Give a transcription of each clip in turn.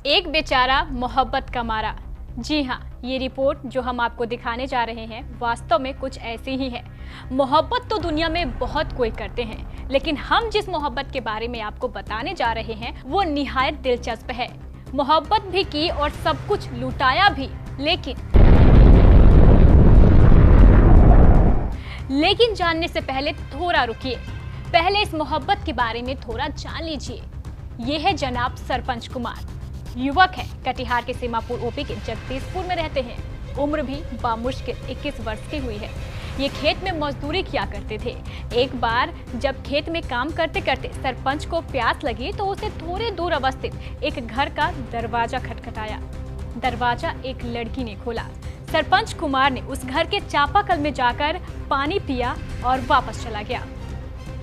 एक बेचारा मोहब्बत का मारा। जी हाँ, ये रिपोर्ट जो हम आपको दिखाने जा रहे हैं वास्तव में कुछ ऐसी ही है। मोहब्बत तो दुनिया में बहुत कोई करते हैं, लेकिन हम जिस मोहब्बत के बारे में आपको बताने जा रहे हैं वो निहायत दिलचस्प है। मोहब्बत भी की और सब कुछ लुटाया भी, लेकिन जानने से पहले थोड़ा रुकिए। पहले इस मोहब्बत के बारे में थोड़ा जान लीजिए। ये है जनाब सरपंच कुमार। युवक है, कटिहार के सीमापुर ओपी के जगदीशपुर में रहते हैं। उम्र भी बामुश्किल 21 वर्ष की हुई है। ये खेत में मजदूरी किया करते थे। एक बार जब खेत में काम करते करते सरपंच को प्यास लगी तो उसे थोड़े दूर अवस्थित एक घर का दरवाजा खटखटाया। दरवाजा एक लड़की ने खोला। सरपंच कुमार ने उस घर के चापाकल में जाकर पानी पिया और वापस चला गया।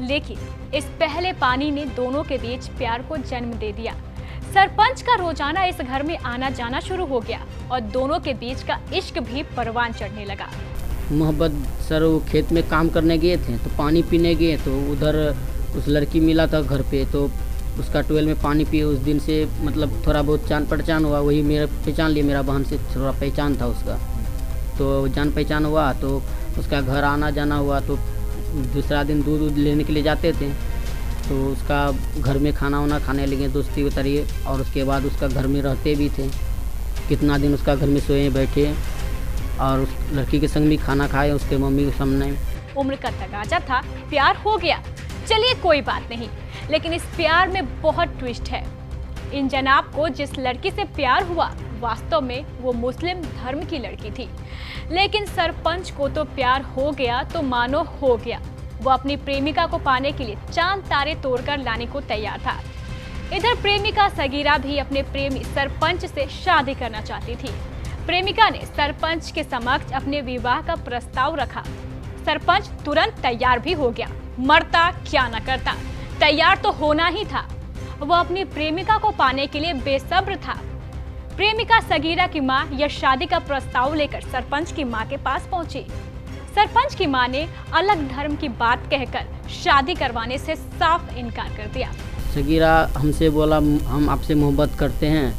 लेकिन इस पहले पानी ने दोनों के बीच प्यार को जन्म दे दिया। सरपंच का रोजाना इस घर में आना जाना शुरू हो गया और दोनों के बीच का इश्क भी परवान चढ़ने लगा। मोहब्बत सर वो खेत में काम करने गए थे तो पानी पीने गए तो उधर उस लड़की मिला था घर पे, तो उसका ट्वेल में पानी पिए। उस दिन से मतलब थोड़ा बहुत जान पहचान हुआ। वही मेरा पहचान लिया, मेरा बहन से थोड़ा पहचान था उसका, तो जान पहचान हुआ। तो उसका घर आना जाना हुआ। तो दूसरा दिन दूध लेने के लिए जाते थे तो उसका घर में खाना वाना खाने लगे, दोस्ती उतरिए। और उसके बाद उसका घर में रहते भी थे। कितना दिन उसका घर में सोए बैठे और उस लड़की के संग भी खाना खाए उसके मम्मी के सामने। उम्र का तगाजा था, प्यार हो गया, चलिए कोई बात नहीं। लेकिन इस प्यार में बहुत ट्विस्ट है। इन जनाब को जिस लड़की से प्यार हुआ वास्तव में वो मुस्लिम धर्म की लड़की थी। लेकिन सरपंच को तो प्यार हो गया तो मानो हो गया। वो अपनी प्रेमिका को पाने के लिए चांद तारे तोड़कर लाने को तैयार था। इधर प्रेमिका सगीरा भी अपने प्रेमी सरपंच से शादी करना चाहती थी। प्रेमिका ने सरपंच के समक्ष अपने विवाह का प्रस्ताव रखा। सरपंच तुरंत तैयार भी हो गया। मरता क्या न करता, तैयार तो होना ही था। वो अपनी प्रेमिका को पाने के लिए बेसब्र था। प्रेमिका सगीरा की मां यह शादी का प्रस्ताव लेकर सरपंच की मां के पास पहुंची। सरपंच की मां ने अलग धर्म की बात कहकर शादी करवाने से साफ इनकार कर दिया। सगीरा हमसे बोला हम आपसे मोहब्बत करते हैं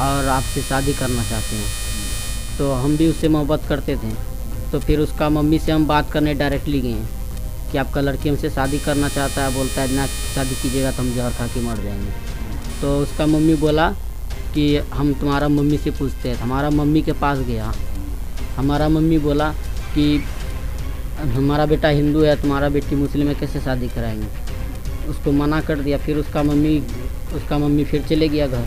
और आपसे शादी करना चाहते हैं। तो हम भी उससे मोहब्बत करते थे। तो फिर उसका मम्मी से हम बात करने डायरेक्टली गए कि आपका लड़की हमसे शादी करना चाहता है। बोलता है ना शादी कीजिएगा तो हम जहर खा के मर जाएंगे। तो उसका मम्मी बोला कि हम तुम्हारा मम्मी से पूछते हैं। हमारा मम्मी के पास गया। हमारा मम्मी बोला कि हमारा बेटा हिंदू है, तुम्हारा बेटी मुस्लिम है, कैसे शादी कराएंगे। उसको मना कर दिया। फिर उसका मम्मी फिर चले गया घर।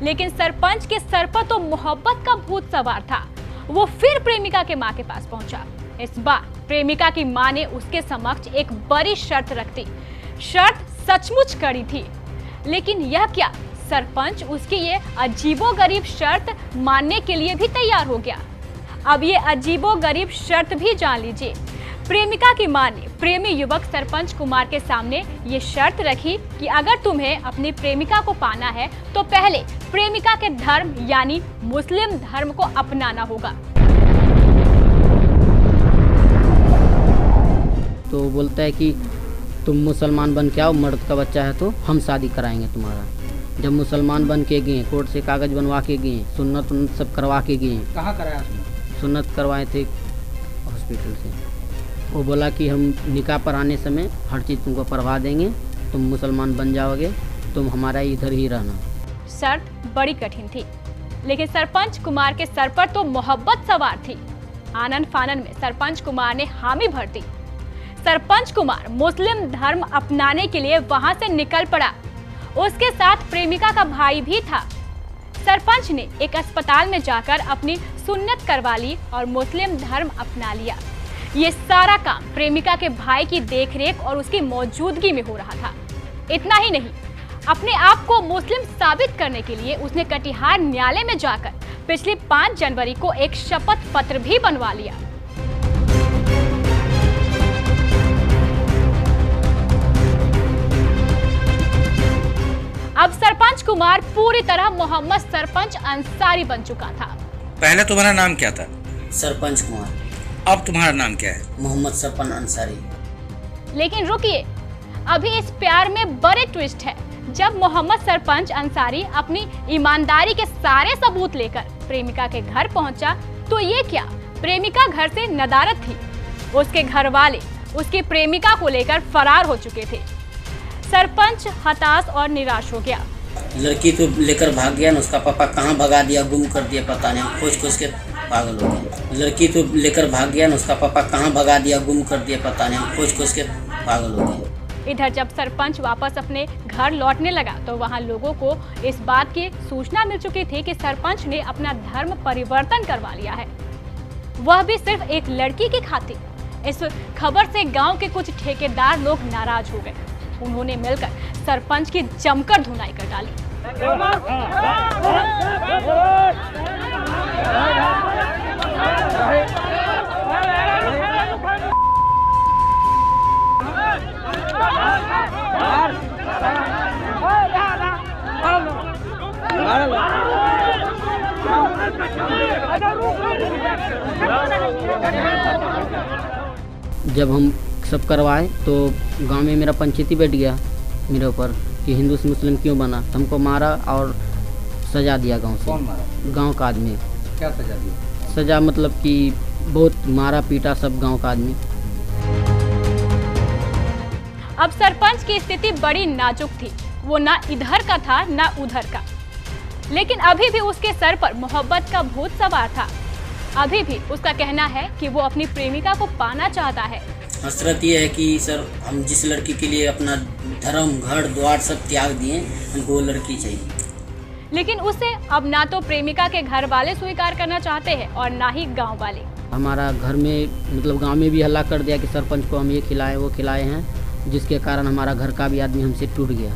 लेकिन सरपंच के सर पर तो मोहब्बत का भूत सवार था। वो फिर प्रेमिका के मां के पास पहुंचा। इस बार प्रेमिका की मां ने उसके समक्ष एक बड़ी शर्त रख दी। शर्त सचमुच कड़ी थी, लेकिन यह क्या, सरपंच उसकी ये अजीबोगरीब शर्त मानने के लिए भी तैयार हो गया। अब ये अजीबोगरीब शर्त भी जान लीजिए। प्रेमिका की मां ने प्रेमी युवक सरपंच कुमार के सामने ये शर्त रखी कि अगर तुम्हें अपनी प्रेमिका को पाना है तो पहले प्रेमिका के धर्म यानी मुस्लिम धर्म को अपनाना होगा। तो बोलता है कि तुम मुसलमान बन के आओ, मर्द का बच्चा है तो हम शादी कराएंगे तुम्हारा। जब मुसलमान बन के गए, कोर्ट से कागज बनवा के गए, सुन्नत सब करवा के गए। कहाँ कराया? सुन्नत करवाए थे हॉस्पिटल से। वो बोला कि हम निकाह पर आने समय हर चीज़ तुमको करवा देंगे, तुम मुसलमान बन जाओगे, तुम हमारा इधर ही रहना। शर्त बड़ी कठिन थी, लेकिन सरपंच कुमार के सर पर तो मोहब्बत सवार थी। आनन फानन में सरपंच कुमार ने हामी भर दी। सरपंच कुमार मुस्लिम धर्म अपनाने के लिए वहां से निकल पड़ा। उसके साथ प्रेमिका का भाई भी था। सरपंच ने एक अस्पताल में जाकर अपनी सुन्नत करवा ली और मुस्लिम धर्म अपना लिया। ये सारा काम प्रेमिका के भाई की देखरेख और उसकी मौजूदगी में हो रहा था। इतना ही नहीं, अपने आप को मुस्लिम साबित करने के लिए उसने कटिहार न्यायालय में जाकर पिछली 5 जनवरी को एक शपथ पत्र भी बनवा लिया। अब सरपंच कुमार पूरी तरह मोहम्मद सरपंच अंसारी बन चुका था। पहले तुम्हारा नाम क्या था? सरपंच कुमार। अब तुम्हारा नाम क्या है? मोहम्मद सरपंच अंसारी। लेकिन रुकिए, अभी इस प्यार में बड़े ट्विस्ट है। जब मोहम्मद सरपंच अंसारी अपनी ईमानदारी के सारे सबूत लेकर प्रेमिका के घर पहुंचा तो ये क्या, प्रेमिका घर से नदारद थी। उसके घर वाले उसकी प्रेमिका को लेकर फरार हो चुके थे। सरपंच हताश और निराश हो गया। लड़की तो लेकर भाग गया ना, उसका पापा कहाँ भगा दिया, गुम कर दिया, पता नहीं, खोज खोज के पागल हो गया। लड़की तो लेकर भाग गया ना, उसका पापा कहाँ भगा दिया, गुम कर दिया, पता नहीं, खोज खोज के पागल हो गया। इधर जब सरपंच वापस अपने घर लौटने लगा तो वहां लोगों को इस बात की सूचना मिल चुकी थी कि सरपंच ने अपना धर्म परिवर्तन करवा लिया है, वह भी सिर्फ एक लड़की की खातिर। इस खबर से गांव के कुछ ठेकेदार लोग नाराज हो गए। उन्होंने मिलकर सरपंच की जमकर धुनाई कर डाली। जब हम सब करवाए तो गांव में मेरा पंचायती बैठ गया मेरे ऊपर कि हिंदू से मुस्लिम क्यों बना। हमको मारा और सजा दिया गांव से। कौन मारा? गांव का आदमी। क्या सजा दिया? सजा मतलब कि बहुत मारा पीटा सब गांव का आदमी। अब सरपंच की स्थिति बड़ी नाजुक थी। वो ना इधर का था ना उधर का, लेकिन अभी भी उसके सर पर मोहब्बत का भूत सवार था। अभी भी उसका कहना है कि वो अपनी प्रेमिका को पाना चाहता है। हसरत ये है कि सर हम जिस लड़की के लिए अपना धर्म घर द्वार सब त्याग दिए, हमको वो लड़की चाहिए। लेकिन उसे अब ना तो प्रेमिका के घर वाले स्वीकार करना चाहते हैं और ना ही गांव वाले। हमारा घर में मतलब गांव में भी हल्ला कर दिया कि सरपंच को हम ये खिलाए वो खिलाए हैं, जिसके कारण हमारा घर का भी आदमी हमसे टूट गया।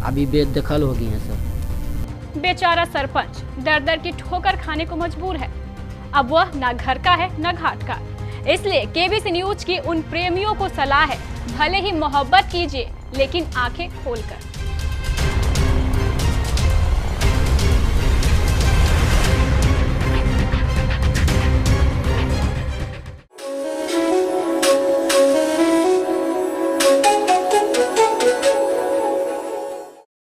अभी बेदखल हो गए हैं सर। बेचारा सरपंच दर दर की ठोकर खाने को मजबूर है। अब वह ना घर का है ना घाट का। इसलिए केबीसी न्यूज की उन प्रेमियों को सलाह है, भले ही मोहब्बत कीजिए लेकिन आंखें खोलकर।